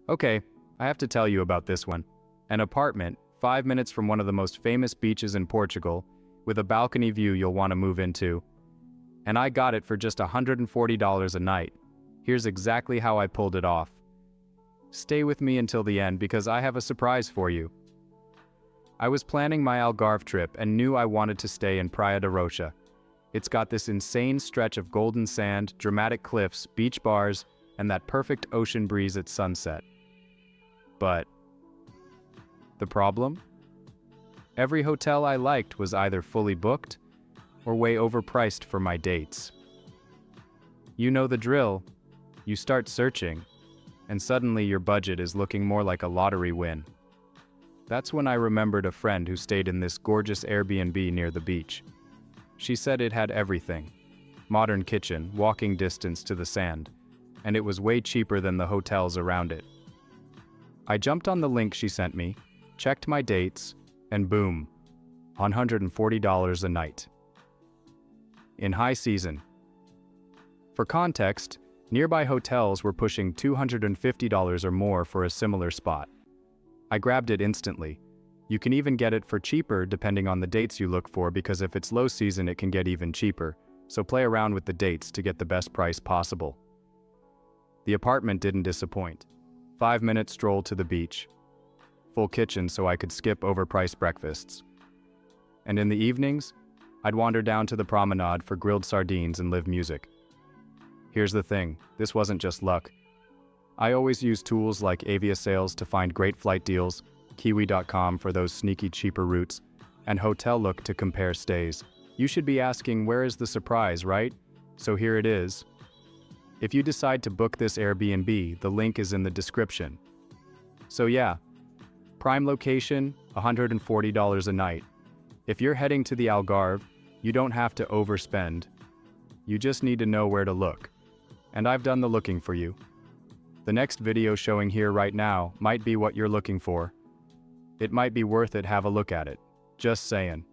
Okay, I have to tell you about this one. An apartment, 5 minutes from one of the most famous beaches in Portugal, with a balcony view you'll want to move into. And I got it for just $140 a night. Here's exactly how I pulled it off. Stay with me until the end because I have a surprise for you. I was planning my Algarve trip and knew I wanted to stay in Praia da Rocha. It's got this insane stretch of golden sand, dramatic cliffs, beach bars, and that perfect ocean breeze at sunset. But the problem? Every hotel I liked was either fully booked or way overpriced for my dates. You know the drill. You start searching, and suddenly your budget is looking more like a lottery win. That's when I remembered a friend who stayed in this gorgeous Airbnb near the beach. She said it had everything. Modern kitchen, walking distance to the sand, and it was way cheaper than the hotels around it. I jumped on the link she sent me, checked my dates, and boom, $140 a night. In high season. For context, nearby hotels were pushing $250 or more for a similar spot. I grabbed it instantly. You can even get it for cheaper depending on the dates you look for because if it's low season it can get even cheaper, so play around with the dates to get the best price possible. The apartment didn't disappoint. 5-minute stroll to the beach. Full kitchen so I could skip overpriced breakfasts. And in the evenings, I'd wander down to the promenade for grilled sardines and live music. Here's the thing, this wasn't just luck. I always use tools like Aviasales to find great flight deals, Kiwi.com for those sneaky cheaper routes, and Hotel Look to compare stays. You should be asking, where is the surprise, right? So here it is. If you decide to book this Airbnb, the link is in the description. So yeah, prime location, $140 a night. If you're heading to the Algarve, you don't have to overspend. You just need to know where to look. And I've done the looking for you. The next video showing here right now might be what you're looking for. It might be worth it, have a look at it. Just saying.